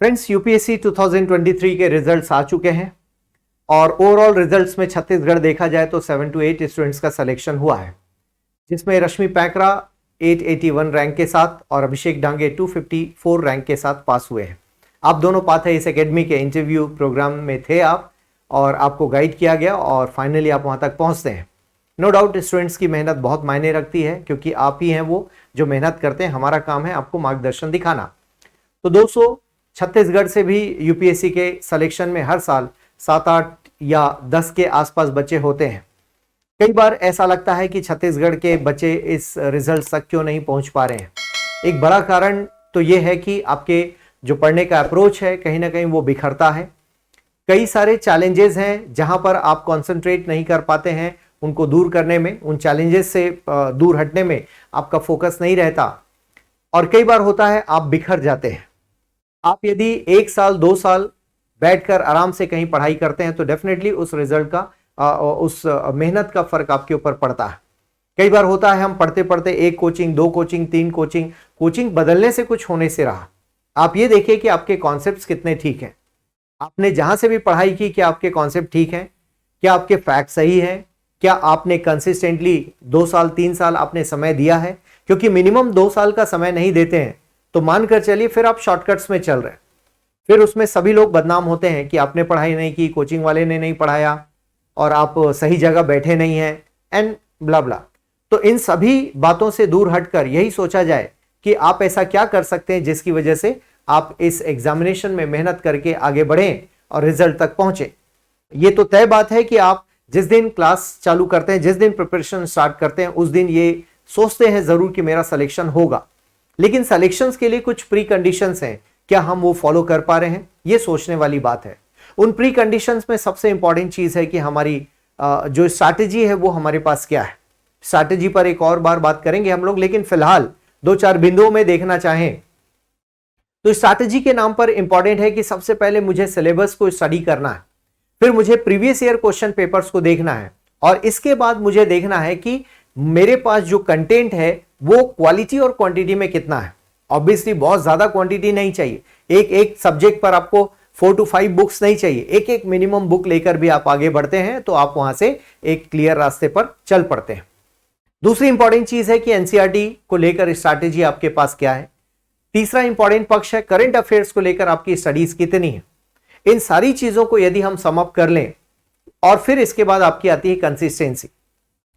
Friends, UPSC 2023 के results आ चुके हैं और ओवरऑल रिजल्ट्स में छत्तीसगढ़ देखा जाए तो 7 to 8 स्टूडेंट्स का सिलेक्शन हुआ है, जिसमें रश्मि पैकरा 881 रैंक के साथ और अभिषेक डांगे 254 रैंक के साथ पास हुए हैं। आप दोनों पाथ है इस एकेडमी के इंटरव्यू प्रोग्राम में थे आप, और आपको गाइड किया गया और फाइनली आप वहां तक पहुंचते हैं। नो डाउट स्टूडेंट्स की मेहनत बहुत मायने रखती है, क्योंकि आप ही हैं वो जो मेहनत करते हैं। हमारा काम है आपको मार्गदर्शन दिखाना। तो दोस्तों, छत्तीसगढ़ से भी यूपीएससी के सिलेक्शन में हर साल 7, 8 या 10 के आसपास बच्चे होते हैं। कई बार ऐसा लगता है कि छत्तीसगढ़ के बच्चे इस रिजल्ट तक क्यों नहीं पहुंच पा रहे हैं। एक बड़ा कारण तो ये है कि आपके जो पढ़ने का अप्रोच है कहीं ना कहीं वो बिखरता है। कई सारे चैलेंजेस हैं जहां पर आप कंसंट्रेट नहीं कर पाते हैं, उनको दूर करने में, उन चैलेंजेस से दूर हटने में आपका फोकस नहीं रहता, और कई बार होता है आप बिखर जाते हैं। आप यदि 1 साल 2 साल बैठकर आराम से कहीं पढ़ाई करते हैं तो डेफिनेटली उस रिजल्ट का उस मेहनत का फर्क आपके ऊपर पड़ता है। कई बार होता है हम पढ़ते पढ़ते 1 कोचिंग 2 कोचिंग 3 कोचिंग बदलने से कुछ होने से रहा। आप ये देखिए कि आपके कॉन्सेप्ट्स कितने ठीक हैं। आपने जहां से भी पढ़ाई की, क्या आपके कॉन्सेप्ट ठीक हैं? क्या आपके फैक्ट सही हैं? क्या आपने कंसिस्टेंटली 2 साल 3 साल आपने समय दिया है? क्योंकि मिनिमम 2 साल का समय नहीं देते हैं तो मानकर चलिए फिर आप शॉर्टकट्स में चल रहे हैं, फिर उसमें सभी लोग बदनाम होते हैं कि आपने पढ़ाई नहीं की, कोचिंग वाले ने नहीं पढ़ाया और आप सही जगह बैठे नहीं हैं एंड ब्ला ब्ला। तो इन सभी बातों से दूर हटकर यही सोचा जाए कि आप ऐसा क्या कर सकते हैं जिसकी वजह से आप इस एग्जामिनेशन में मेहनत करके आगे बढ़ें और रिजल्ट तक पहुंचे। ये तो तय बात है कि आप जिस दिन क्लास चालू करते हैं, जिस दिन प्रिपरेशन स्टार्ट करते हैं, उस दिन ये सोचते हैं जरूर कि मेरा सिलेक्शन होगा, लेकिन सिलेक्शंस के लिए कुछ प्री कंडीशंस हैं। क्या हम वो फॉलो कर पा रहे हैं? ये सोचने वाली बात है। उन प्री कंडीशंस में सबसे इंपॉर्टेंट चीज है कि हमारी जो स्ट्रैटेजी है वो हमारे पास क्या है। स्ट्रैटेजी पर एक और बार बात करेंगे हम लोग, लेकिन फिलहाल 2-4 बिंदुओं में देखना चाहें तो स्ट्रैटेजी के नाम पर इंपॉर्टेंट है कि सबसे पहले मुझे सिलेबस को स्टडी करना है, फिर मुझे प्रीवियस ईयर क्वेश्चन पेपर्स को देखना है, और इसके बाद मुझे देखना है कि मेरे पास जो कंटेंट है वो क्वालिटी और क्वांटिटी में कितना है। ऑब्वियसली बहुत ज्यादा क्वांटिटी नहीं चाहिए, एक सब्जेक्ट पर आपको 4 to 5 बुक्स नहीं चाहिए, एक मिनिमम बुक लेकर भी आप आगे बढ़ते हैं तो आप वहां से एक क्लियर रास्ते पर चल पड़ते हैं। दूसरी इंपॉर्टेंट चीज है कि एनसीईआरटी को लेकर स्ट्रैटेजी आपके पास क्या है। तीसरा इंपॉर्टेंट पक्ष है करंट अफेयर्स को लेकर आपकी स्टडीज कितनी है। इन सारी चीजों को यदि हम सम अप कर लें और फिर इसके बाद आपकी आती है कंसिस्टेंसी,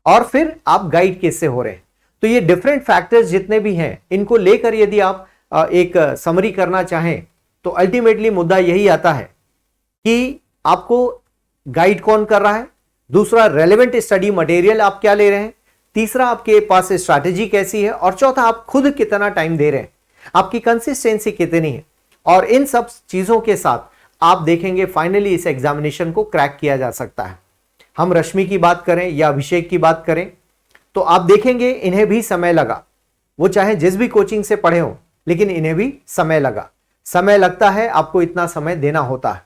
और फिर आप गाइड किससे हो रहे हैं। तो ये डिफरेंट फैक्टर्स जितने भी हैं इनको लेकर यदि आप एक समरी करना चाहें तो अल्टीमेटली मुद्दा यही आता है कि आपको गाइड कौन कर रहा है, दूसरा रेलेवेंट स्टडी मटेरियल आप क्या ले रहे हैं, तीसरा आपके पास स्ट्रैटेजी कैसी है, और चौथा आप खुद कितना टाइम दे रहे हैं, आपकी कंसिस्टेंसी कितनी है। और इन सब चीजों के साथ आप देखेंगे फाइनली इस एग्जामिनेशन को क्रैक किया जा सकता है। हम रश्मि की बात करें या अभिषेक की बात करें तो आप देखेंगे इन्हें भी समय लगा। वो चाहे जिस भी कोचिंग से पढ़े हो, लेकिन इन्हें भी समय लगा। समय लगता है, आपको इतना समय देना होता है,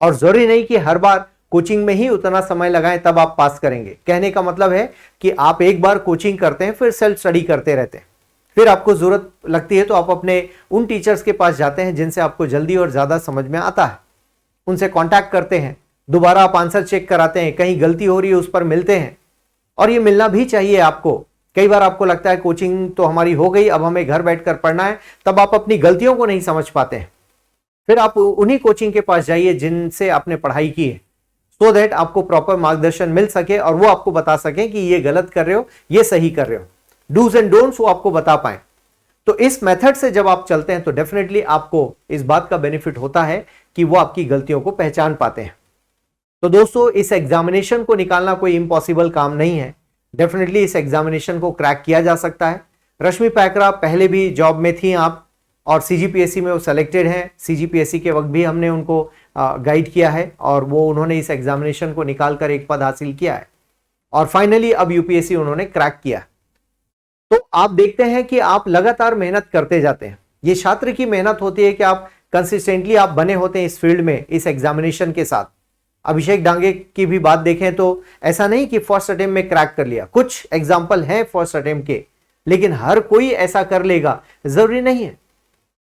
और जरूरी नहीं कि हर बार कोचिंग में ही उतना समय लगाएं तब आप पास करेंगे। कहने का मतलब है कि आप एक बार कोचिंग करते हैं, फिर सेल्फ स्टडी करते रहते हैं, फिर आपको जरूरत लगती है तो आप अपने उन टीचर्स के पास जाते हैं जिनसे आपको जल्दी और ज्यादा समझ में आता है, उनसे कांटेक्ट करते हैं, दोबारा आप आंसर चेक कराते हैं, कहीं गलती हो रही है उस पर मिलते हैं, और ये मिलना भी चाहिए आपको। कई बार आपको लगता है कोचिंग तो हमारी हो गई, अब हमें घर बैठकर पढ़ना है, तब आप अपनी गलतियों को नहीं समझ पाते हैं। फिर आप उन्हीं कोचिंग के पास जाइए जिनसे आपने पढ़ाई की है, सो दैट आपको प्रॉपर मार्गदर्शन मिल सके और वो आपको बता सके कि ये गलत कर रहे हो, ये सही कर रहे हो, डूज एंड डोंट्स वो आपको बता पाए। तो इस मेथड से जब आप चलते हैं तो डेफिनेटली आपको इस बात का बेनिफिट होता है कि वो आपकी गलतियों को पहचान पाते हैं। तो दोस्तों, इस एग्जामिनेशन को निकालना कोई इम्पॉसिबल काम नहीं है। डेफिनेटली इस एग्जामिनेशन को क्रैक किया जा सकता है। रश्मि पैकरा पहले भी जॉब में थी आप, और सीजीपीएससी में वो सेलेक्टेड हैं। सीजीपीएससी के वक्त भी हमने उनको गाइड किया है और वो उन्होंने इस एग्जामिनेशन को निकालकर एक पद हासिल किया है, और फाइनली अब यूपीएससी उन्होंने क्रैक किया। तो आप देखते हैं कि आप लगातार मेहनत करते जाते हैं। ये छात्र की मेहनत होती है कि आप कंसिस्टेंटली आप बने होते हैं इस फील्ड में, इस एग्जामिनेशन के साथ। अभिषेक डांगे की भी बात देखें तो ऐसा नहीं कि फर्स्ट अटेम्प्ट में क्रैक कर लिया, कुछ एग्जाम्पल हैं फर्स्ट अटेम्प्ट के, लेकिन हर कोई ऐसा कर लेगा जरूरी नहीं है।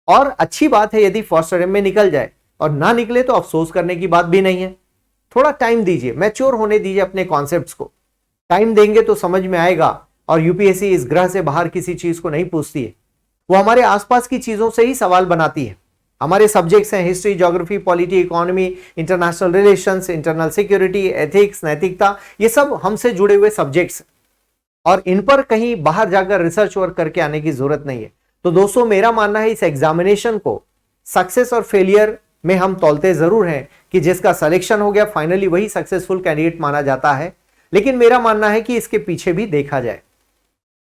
और अच्छी बात है यदि फर्स्ट अटेम्प्ट में निकल जाए, और ना निकले तो अफसोस करने की बात भी नहीं है। थोड़ा टाइम दीजिए, मैच्योर होने दीजिए अपने कॉन्सेप्ट्स को। टाइम देंगे तो समझ में आएगा। और यूपीएससी इस ग्रह से बाहर किसी चीज को नहीं पूछती है, वो हमारे आसपास की चीजों से ही सवाल बनाती है। हमारे सब्जेक्ट्स हैं history, geography, polity, economy, international relations, internal security, ethics, नैतिकता, ये सब हमसे जुड़े हुए सब्जेक्ट्स, और इन पर कहीं बाहर जाकर रिसर्च वर्क करके आने की जरूरत नहीं है। तो दोस्तों मेरा मानना है इस एग्जामिनेशन को सक्सेस और फेलियर में हम तौलते जरूर हैं कि जिसका सिलेक्शन हो गया फाइनली वही सक्सेसफुल कैंडिडेट माना जाता है। लेकिन मेरा मानना है कि इसके पीछे भी देखा जाए।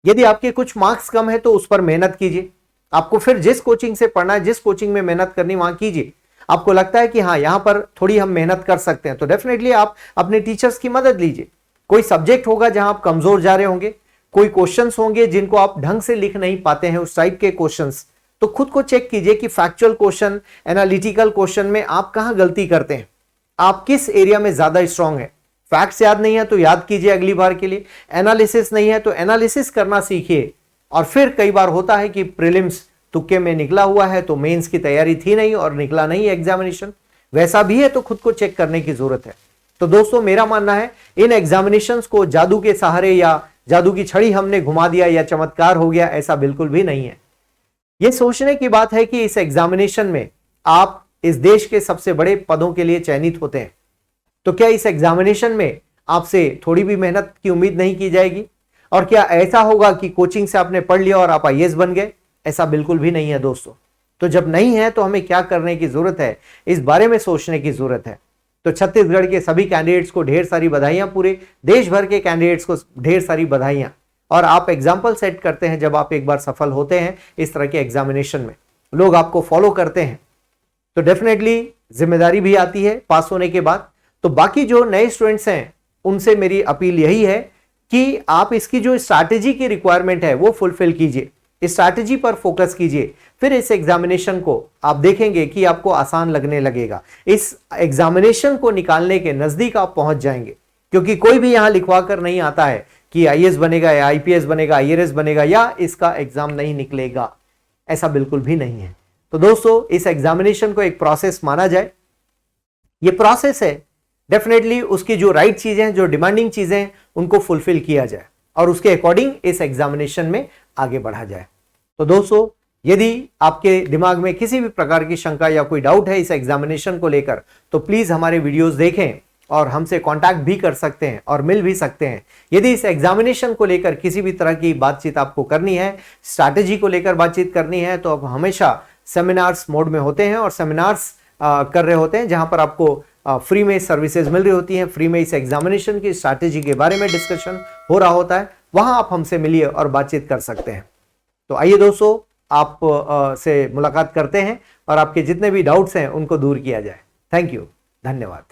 यदि आपके कुछ मार्क्स कम है तो उस पर मेहनत कीजिए। आपको फिर जिस कोचिंग से पढ़ना है, जिस कोचिंग में मेहनत करनी वहां कीजिए। आपको लगता है कि हाँ यहां पर थोड़ी हम मेहनत कर सकते हैं तो डेफिनेटली आप अपने टीचर्स की मदद लीजिए। कोई सब्जेक्ट होगा जहां आप कमजोर जा रहे होंगे, कोई क्वेश्चंस होंगे जिनको आप ढंग से लिख नहीं पाते हैं, उस टाइप के क्वेश्चंस, तो खुद को चेक कीजिए कि फैक्चुअल क्वेश्चन, एनालिटिकल क्वेश्चन में आप कहां गलती करते हैं, आप किस एरिया में ज्यादा स्ट्रांग है। फैक्ट्स याद नहीं है तो याद कीजिए अगली बार के लिए, एनालिसिस नहीं है तो एनालिसिस करना सीखिए। और फिर कई बार होता है कि प्रीलिम्स तुक्के में निकला हुआ है तो मेंस की तैयारी थी नहीं और निकला नहीं एग्जामिनेशन, वैसा भी है तो खुद को चेक करने की जरूरत है। तो दोस्तों मेरा मानना है इन एग्जामिनेशंस को जादू के सहारे या जादू की छड़ी हमने घुमा दिया या चमत्कार हो गया, ऐसा बिल्कुल भी नहीं है। यह सोचने की बात है कि इस एग्जामिनेशन में आप इस देश के सबसे बड़े पदों के लिए चयनित होते हैं, तो क्या इस एग्जामिनेशन में आपसे थोड़ी भी मेहनत की उम्मीद नहीं की जाएगी? और क्या ऐसा होगा कि कोचिंग से आपने पढ़ लिया और आप आईएएस बन गए? ऐसा बिल्कुल भी नहीं है दोस्तों। तो जब नहीं है तो हमें क्या करने की जरूरत है, इस बारे में सोचने की जरूरत है। तो छत्तीसगढ़ के सभी कैंडिडेट्स को ढेर सारी बधाइयां, पूरे देश भर के कैंडिडेट्स को ढेर सारी बधाइयां। और आप एग्जाम्पल सेट करते हैं जब आप एक बार सफल होते हैं इस तरह के एग्जामिनेशन में, लोग आपको फॉलो करते हैं, तो डेफिनेटली जिम्मेदारी भी आती है पास होने के बाद। तो बाकी जो नए स्टूडेंट्स हैं उनसे मेरी अपील यही है कि आप इसकी जो स्ट्रैटेजी की रिक्वायरमेंट है वो फुलफिल कीजिए, स्ट्रैटेजी पर फोकस कीजिए। फिर इस एग्जामिनेशन को आप देखेंगे कि आपको आसान लगने लगेगा। इस एग्जामिनेशन को निकालने के नजदीक आप पहुंच जाएंगे, क्योंकि कोई भी यहां लिखवा कर नहीं आता है कि आईएएस बनेगा या आईपीएस बनेगा, आईआरएस बनेगा या इसका एग्जाम नहीं निकलेगा, ऐसा बिल्कुल भी नहीं है। तो दोस्तों इस एग्जामिनेशन को एक प्रोसेस माना जाए, ये प्रोसेस है, डेफिनेटली उसकी जो राइट चीजें हैं, जो डिमांडिंग चीजें हैं, उनको फुलफिल किया जाए और उसके अकॉर्डिंग इस एग्जामिनेशन में आगे बढ़ा जाए। तो दोस्तों यदि आपके दिमाग में किसी भी प्रकार की शंका या कोई डाउट है इस एग्जामिनेशन को लेकर, तो प्लीज हमारे वीडियोस देखें और हमसे कांटेक्ट भी कर सकते हैं और मिल भी सकते हैं। यदि इस एग्जामिनेशन को लेकर किसी भी तरह की बातचीत आपको करनी है, स्ट्रैटेजी को लेकर बातचीत करनी है, तो आप हमेशा सेमिनार्स मोड में होते हैं और सेमिनार्स कर रहे होते हैं, जहां पर आपको फ्री में सर्विसेज मिल रही होती हैं, फ्री में इस एग्जामिनेशन की स्ट्रैटेजी के बारे में डिस्कशन हो रहा होता है, वहां आप हमसे मिलिए और बातचीत कर सकते हैं। तो आइए दोस्तों आप से मुलाकात करते हैं और आपके जितने भी डाउट्स हैं उनको दूर किया जाए। थैंक यू, धन्यवाद।